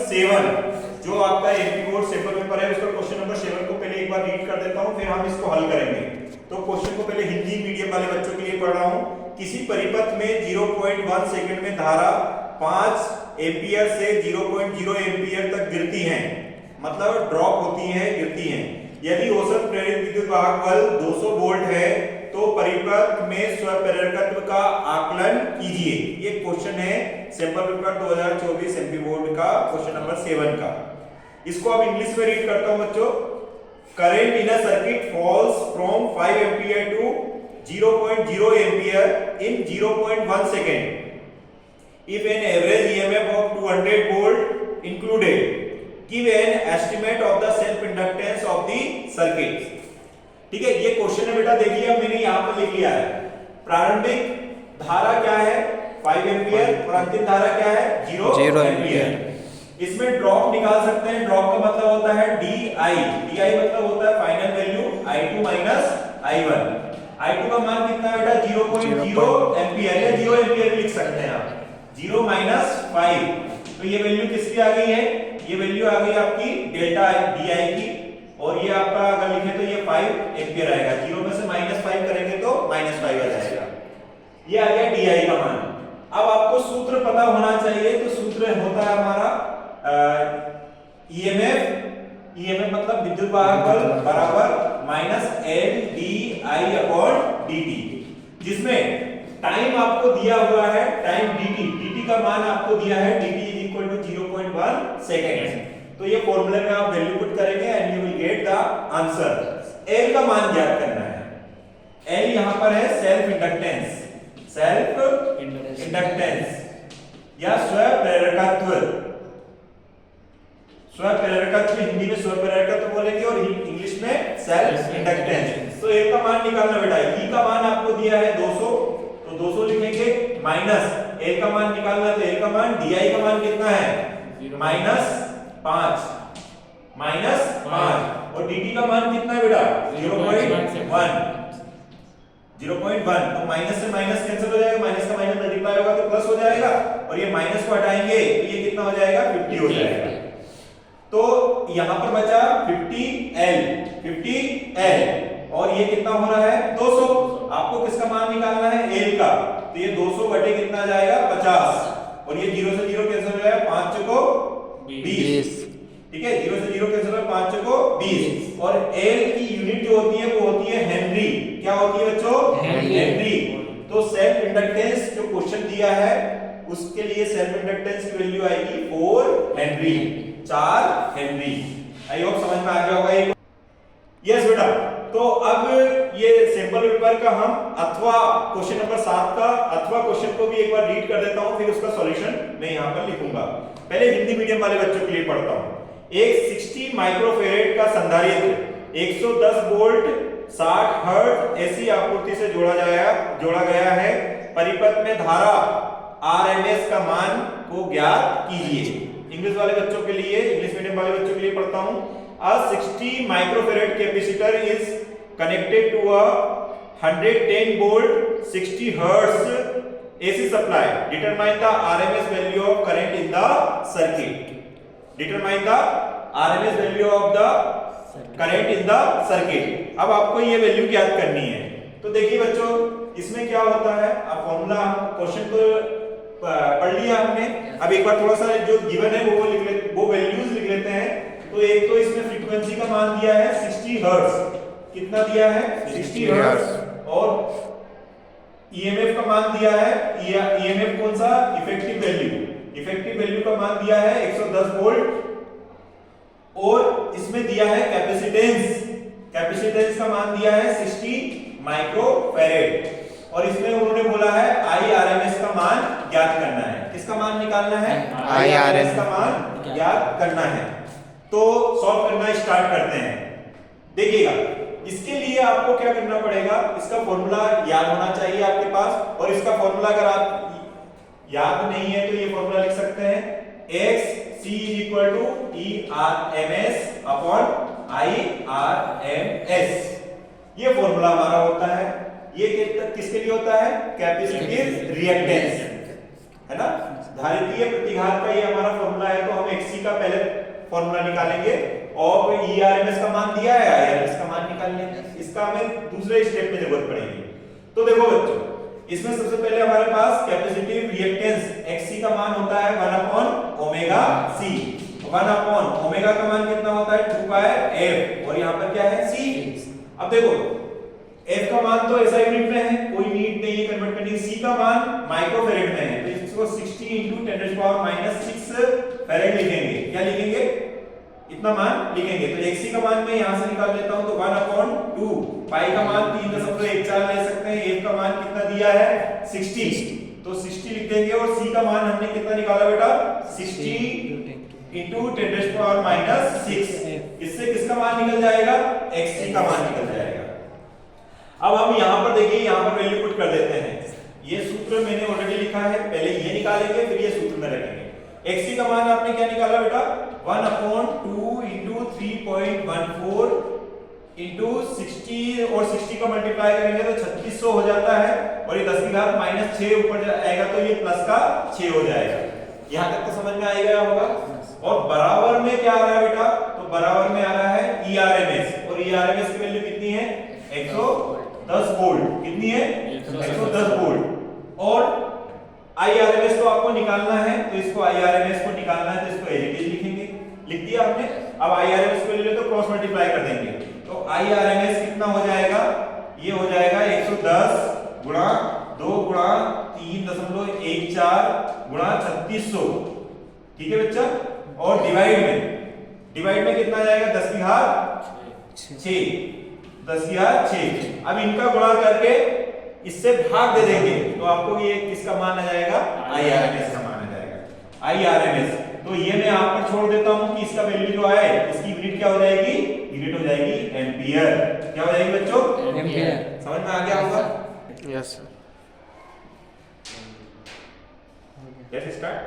7 जो आपका MP board sample paper है उसका क्वेश्चन नंबर 7 को पहले एक बार रीड कर देता हूं, फिर हम इसको हल करेंगे। तो क्वेश्चन को पहले हिंदी मीडियम वाले बच्चों के लिए पढ़ रहा हूं। किसी परिपथ में 0.1 सेकंड में धारा 5 एम्पियर से 0.0 एम्पियर तक गिरती है, मतलब ड्रॉप होती है, गिरती है। यदि औसत प्रेरित विद्युत वाहक बल 200 वोल्ट है तो परिपथ में स्वप्रेरकत्व का आकलन कीजिए। ये क्वेश्चन है सैंपल पेपर 2024 एमपी बोर्ड का क्वेश्चन नंबर 7 का। इसको अब इंग्लिश में रीड करता हूं बच्चों। Current in a circuit falls from 5 ampere to 0.0 ampere in 0.1 second if an average EMF of 200 volt included. Give an estimate of the self inductance of the circuit. ठीक है, ये क्वेश्चन है बेटा, देखिए अब मैंने यहां पर लिख लिया है। प्रारंभिक धारा क्या है 5 एम्पियर और अंतिम धारा क्या है 0 एम्पियर। इसमें ड्रॉप निकाल सकते हैं। ड्रॉप का मतलब होता है DI। DI मतलब होता है final value I2 minus I1। I2 का मान कितना है बेटा 0.0 एम्पियर या 0 एम्पियर लिख सकते हैं आप। 0 माइनस 5, तो ये वैल्यू किसकी आ गई है? ये वैल्यू आ गई आपकी डेल्टा DI की, और ये आपका अगर लिखे तो ये 5 एम्पियर आएगा। 0 में से -5 करेंगे तो -5 आ जाएगा। ये आ गया DI का मान। अब आपको सूत्र पता होना चाहिए, तो सूत्र होता है हमारा EMF मतलब विद्युत वाहक बल बराबर -LdI/dt, जिसमें टाइम आपको दिया हुआ है, टाइम dt का मान आपको दिया है dt = 0.1 सेकंड। तो ये फॉर्मूले में आप वैल्यू पुट करेंगे and you will get the answer. L का मान ज्ञात करना है। L यहां पर है सेल्फ इंडक्टेंस, सेल्फ इंडक्टेंस या स्वप्रेरकत्व। स्वप्रेरकत्व हिंदी में स्वप्रेरकत्व बोलेंगे और इंग्लिश में सेल्फ इंडक्टेंस। तो L का मान निकालना बेटा। E का मान आपको दिया है 200, तो 200 लिखेंगे, माइनस L का मान निकालना, तो L का मान DI का मान कितना है -5 और dt का मान कितना है बेटा 0.1। तो माइनस से माइनस कैंसिल हो जाएगा, माइनस का माइनस मल्टीप्लाई होगा तो प्लस हो जाएगा, और ये माइनस को हटाएंगे तो ये कितना हो जाएगा 50 हो जाएगा। तो यहां पर बचा 50L और ये कितना हो रहा है 200। आपको किसका मान निकालना है L का, तो ये 200 बटे कितना जाएगा 50, और ये 0 से 0 कैंसिल हो जाएगा, 5 चौको 20। ठीक है, 0 से 0 कैंसिल हो, 5 चौको 20। और L की यूनिट जो होती है वो होती है हेनरी। क्या होती है बच्चों? हेनरी। तो सेल्फ इंडक्टेंस जो क्वेश्चन दिया है उसके लिए सेल्फ इंडक्टेंस की वैल्यू आएगी 4 हेनरी, 4 हेनरी। आई होप समझ में आ गया होगा ये। यस बेटा, तो अब ये सैंपल पेपर का हम अथवा क्वेश्चन नंबर 7 का अथवा क्वेश्चन को भी एक बार रीड कर देता हूं, फिर उसका सॉल्यूशन मैं यहां पर लिखूंगा। पहले हिंदी मीडियम वाले बच्चों के लिए पढ़ता हूं। एक 60 माइक्रोफैरेड का संधारित्र 110 वोल्ट 60 हर्ट्ज एसी आपूर्ति से जोड़ा गया है। परिपथ में धारा RMS का मान को ज्ञात कीजिए। इंग्लिश वाले बच्चों के लिए, इंग्लिश मीडियम वाले बच्चों के लिए पढ़ता हूं। A 60 microfarad capacitor is connected to a 110 volt 60 hertz AC supply. Determine the RMS value of current in the circuit. Determine the RMS value of the current in the circuit. अब आपको ये value ज्ञात करनी है। तो देखिए बच्चों, इसमें क्या होता है, अब फॉर्मूला क्वेश्चन को पढ़ लिया हमने। अब एक बार थोड़ा सा जो गिवन है वो वैल्यूज लिख लेते हैं। तो एक तो इसमें फ्रीक्वेंसी का मान दिया है 60 हर्ट्ज। कितना दिया है 60 हर्ट्ज, और ईएमएफ का मान दिया है, ईएमएफ कौन सा, इफेक्टिव वैल्यू का मान दिया है 110 वोल्ट, और इसमें दिया है कैपेसिटेंस का मान दिया है 60 माइक्रोफैरेड, और इसमें उन्होंने बोला है IRMS का मान ज्ञात करना है। किसका मान निकालना है? IRMS का मान ज्ञात करना है। तो सॉल्व करना स्टार्ट करते हैं। देखिएगा, इसके लिए आपको क्या करना पड़ेगा, इसका फॉर्मूला याद होना चाहिए आपके पास, और इसका फॉर्मूला अगर आप याद नहीं है तो ये फॉर्मूला लिख सकते हैं XC = ERMS / IRMS। ये फॉर्मूला हमारा होता है। ये किसके लिए होता है? कैपेसिटिव रिएक्टेंस, है ना। धारितीय प्रतिघात का ये हमारा फॉर्मूला है, तो हम XC का पहले फॉर्मूला निकालेंगे और ईआरएमएस का मान दिया है, आईआरएमएस का मान निकाल लेंगे। इसका हमें दूसरे स्टेप में जरूरत पड़ेगी। तो देखो बच्चों, इसमें सबसे पहले हमारे पास कैपेसिटिव रिएक्टेंस XC का मान होता है 1/ओमेगा C। 1/ओमेगा का मान कितना होता है 2πf, और यहाँ पर क्या है C। अब देखो F का मान तो ऐसा यूनिट में है, कोई नीड नहीं है कन्वर्ट करने की। C का मान माइक्रोफैरेड में है, तो इसको 60 × 10⁻⁶ फैरेड लिखेंगे। क्या लिखेंगे? इतना मान लिखेंगे। तो XC का मान मैं यहां से निकाल लेता हूं, तो 1/2, पाई का मान 3.14 ले सकते हैं। F का मान कितना दिया है 60, तो 60 लिख देंगे। और C का मान हमने कितना निकाला बेटा 60 × 10⁻⁶। इससे किसका मान निकल जाएगा? XC का मान निकल जाएगा। अब हम यहां पर देखिए, यहां पर वैल्यू पुट कर देते हैं। ये सूत्र मैंने ऑलरेडी लिखा है, पहले ये निकालेंगे फिर ये सूत्र में रखेंगे। XC का मान आपने क्या निकाला बेटा 1/2 × 3.14 × 60, और 60 को मल्टीप्लाई करेंगे तो 3600 हो जाता है, और ये 10⁻⁻6 ऊपर आएगा तो ये प्लस का 6 हो जाएगा। यहां तक तो समझ में आ गया होगा। और बराबर में क्या आ रहा है बेटा? तो बराबर में आ रहा है ERMS, और ERMS की वैल्यू कितनी है 110 वोल्ट। कितनी है 110 वोल्ट। और IRMS को आपको निकालना है, तो इसको IRMS को निकालना है, तो इसको एज इट इज लिखेंगे। लिख दिया हमने। अब IRMS को ले तो क्रॉस मल्टीप्लाई कर देंगे, तो IRMS कितना हो जाएगा? ये हो जाएगा 110 गुणा 2 गुणा 3.14 गुणा 3600। ठीक है बच्चा। और डिवाइड में कितना जाएगा 10⁻6। 10⁻6। अब इनका गुणा करके इससे भाग दे देंगे तो आपको ये किसका मान आ जाएगा? IRMS का मान आ जाएगा। IRMS, तो ये मैं आप पर छोड़ देता हूं कि इसका वैल्यू जो है इसकी यूनिट क्या हो जाएगी? यूनिट हो जाएगी एम्पियर। क्या हो जाएगी बच्चों? एम्पियर। समझ में आ गया होगा? Yes sir. Let's start.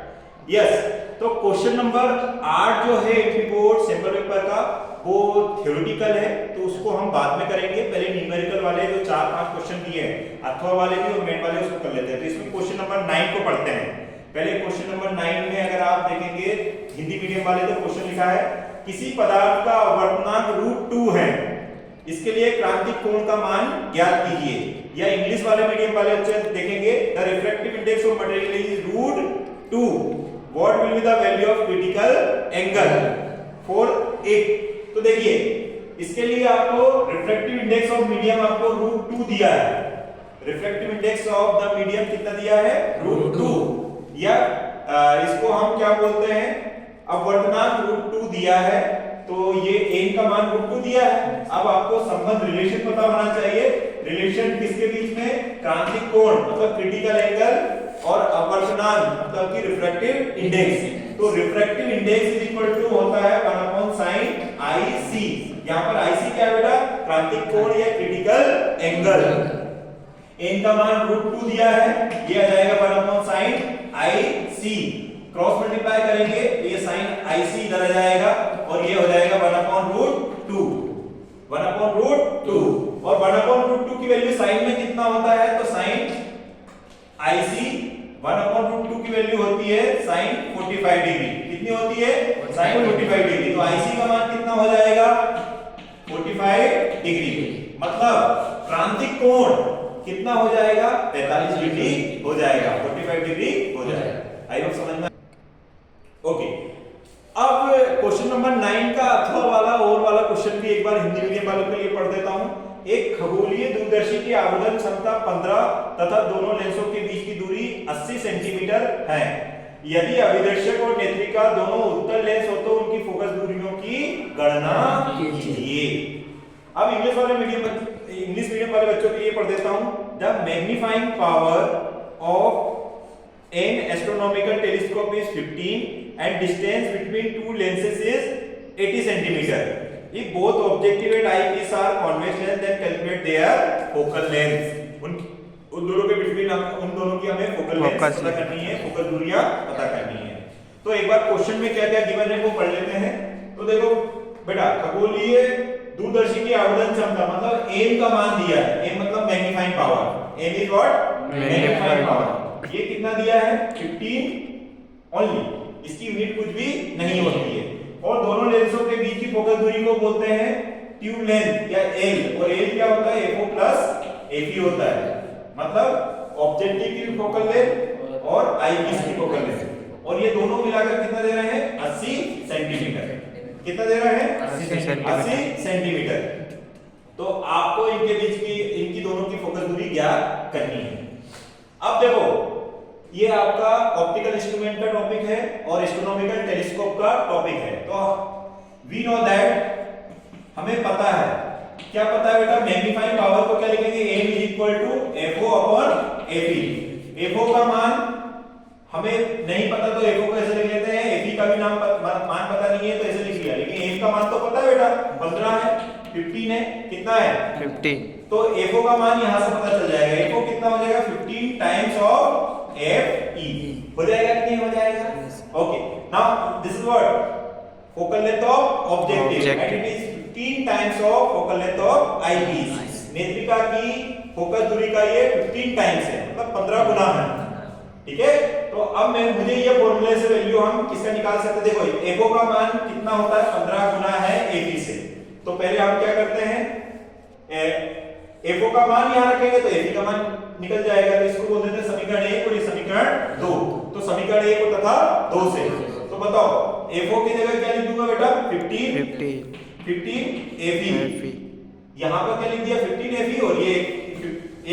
Yes, तो क्वेश्चन नंबर 8 जो है एंट्री बोर्ड सैंपल पेपर का, वो थ्योरेटिकल है, तो उसको हम बाद में करेंगे। पहले न्यूमेरिकल वाले जो 4-5 क्वेश्चन दिए हैं, अथवा वाले भी और मेन वाले, उसको कर लेते हैं। तो इसमें क्वेश्चन नंबर 9 को पढ़ते हैं। पहले क्वेश्चन नंबर 9 में अगर आप देखेंगे हिंदी मीडियम वाले, तो क्वेश्चन लिखा है किसी पदार्थ का अपवर्तनांक √2 है, इसके लिए क्रांतिक कोण का मान ज्ञात कीजिए। या इंग्लिश वाले मीडियम वाले बच्चे देखेंगे the refractive index of material is √2, what will be the value of critical angle for it. तो देखिए इसके लिए आपको रिफ्रैक्टिव इंडेक्स ऑफ मीडियम आपको √2 दिया है। Refractive index of the medium कितना दिया है? √2। या इसको हम क्या बोलते हैं? अपवर्तनांक √2 दिया है, तो ये n का मान √2 दिया है। अब आपको संबंध रिलेशन पता होना चाहिए। रिलेशन किसके बीच में? क्रांतिक कोण मतलब क्रिटिकल एंगल और अपवर्तनांक मतलब कि रिफ्रैक्टिव इंडेक्स। तो refractive index is equal to होता है 1/sin IC। यहां पर IC क्या है बेटा? क्रांतिक कोण या क्रिटिकल एंगल। n का मान √2 दिया है, ये आ जाएगा 1/sin IC। क्रॉस मल्टीप्लाई करेंगे तो ये sin IC इधर आ जाएगा, और ये हो जाएगा 1/√2। 1/√2, और 1/√2 की वैल्यू sin में कितना होता है? तो sin IC 1/√2 की वैल्यू होती है sin 45 डिग्री। कितनी होती है? sin 45 degree. तो IC का मान कितना हो जाएगा? 45 डिग्री। मतलब क्रांतिक कोण कितना हो जाएगा? 45 डिग्री हो जाएगा, 45 डिग्री हो जाएगा। आई होप समझ में। ओके, अब क्वेश्चन नंबर 9 का अथवा वाला और वाला क्वेश्चन भी एक बार हिंदी मीडियम वालों के लिए पढ़ देता हूं। एक खगोलीय दूरदर्शी की आवर्धन क्षमता 15 तथा दोनों लेंसों के बीच की दूरी 80 सेंटीमीटर है। यदि अभिदर्शक और नेत्रिका दोनों उत्तल लेंस हो तो उनकी फोकस दूरियों की गणना कीजिए। अब इंग्लिश मीडियम वाले बच्चों के लिए पढ़ देता हूं। The magnifying power of an astronomical telescope is 15 and distance between two lenses is 80 centimeter. If both objective and eyepiece are convex lens, then calculate their focal length. उन दोनों के बिटवीन उन दोनों की हमें फोकल लेंथ पता करनी है, फोकल दूरियां पता करनी है। तो एक बार क्वेश्चन में क्या-क्या गिवन है वो पढ़ लेते हैं। तो देखो बेटा, खगोलीय दूरदर्शी की आवर्धन क्षमता मतलब m का मान दिया है। m मतलब magnifying power. m is what? Magnifying power. ये कितना दिया है? 15 ओनली। इसकी यूनिट कुछ भी नहीं होती है। और दोनों लेंसों के बीच की फोकस दूरी को बोलते हैं ट्यूब लेंथ या एल, और एल क्या होता है FO प्लस AP होता है, मतलब ऑब्जेक्टिव की फोकल लेंथ और आईपीस की फोकल लेंथ, और ये दोनों मिलाकर कितना दे रहे हैं 80 सेंटीमीटर। कितना दे रहे हैं 80 सेंटीमीटर। तो आपको इनके बीच की इनकी दोनों की फोकस दूरी ज्ञात करनी है। अब देखो ये आपका ऑप्टिकल इंस्ट्रूमेंट का टॉपिक है और एस्ट्रोनॉमिकल टेलीस्कोप का टॉपिक है। तो वी नो दैट, हमें पता है, क्या पता है बेटा, मैग्नीफाइंग पावर को क्या लिखेंगे, m is equal to FO upon AP। FO का मान हमें नहीं पता तो FO को ऐसे लिख लेते हैं, AP का भी मान पता नहीं है तो ऐसे लिख लिया, लेकिन m का मान तो पता है बेटा, 15 है, 15 है, कितना है 50। तो FO का मान यहां से पता चल जाएगा। FO कितना हो जाएगा 15 टाइम्स ऑफ FE हो जाएगा कि नहीं हो जाएगा? Okay, now this is what focal length of objective and it is 15 times of focal length of eyepiece. नेत्रिका की फोकस दूरी का ये 15 टाइम्स है, मतलब 15 गुना है। ठीक है, तो अब मुझे ये फॉर्मूले से वैल्यू हम किसका निकाल सकते हैं। देखो FO का मान कितना होता है 15 गुना है AP से, तो पहले हम क्या करते हैं, FO का मान यहां रखेंगे तो AP का मान निकल जाएगा, तो इसको बोल देते हैं समीकरण 1 और ये समीकरण 2। तो समीकरण 1 तथा 2 से, तो बताओ FO की जगह क्या लिख दूंगा बेटा 15 AP। यहां पर क्या लिख दिया 15 AP, और ये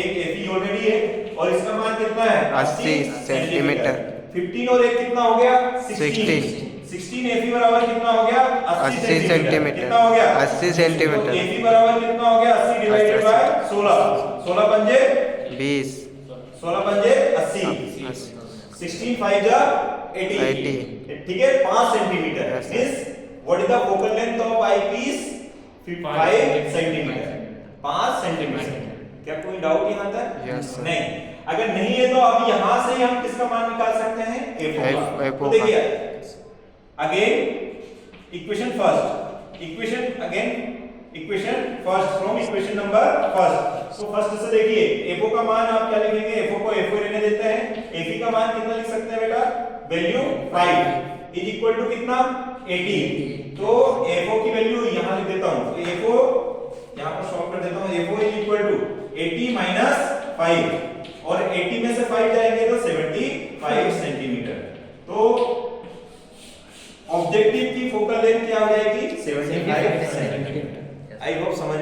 एक AP ऑलरेडी है, और इसका मान कितना है 80 सेंटीमीटर। 15 और 1 कितना हो गया 16 AP बराबर कितना हो गया 80 सेंटीमीटर। कितना हो गया 80 सेंटीमीटर। तो AP बराबर कितना हो गया 80 डिवाइडेड बाय 16, 16 पंजे 20, 16 पंजे 80, 16 5 जा 80। ठीक है, 5 centimetre. Means what is the focal length of eyepiece 5 centimetre, 5 centimetre. क्या कोई डाउट यहां तक? Yes, नहीं, अगर नहीं है तो अब यहां से ही हम किसका मान निकाल सकते हैं FO का। तो देखिए again equation first, equation first from equation number first. तो फर्स्ट से देखिए FO का मान आप क्या लिखेंगे, FO को FO रहने देते हैं, AP का मान कितना लिख सकते हैं बेटा, वैल्यू 5 इज इक्वल टू कितना 80। तो FO की वैल्यू यहां लिख देता हूं, तो FO यहां पर सॉल्व कर देता हूं, FO is equal to 80 minus 5, और 80 में से 5 जाएंगे तो 75 सेंटीमीटर। तो ऑब्जेक्टिव की फोकल लेंथ क्या हो जाएगी 75 सेंटीमीटर। आई होप समझ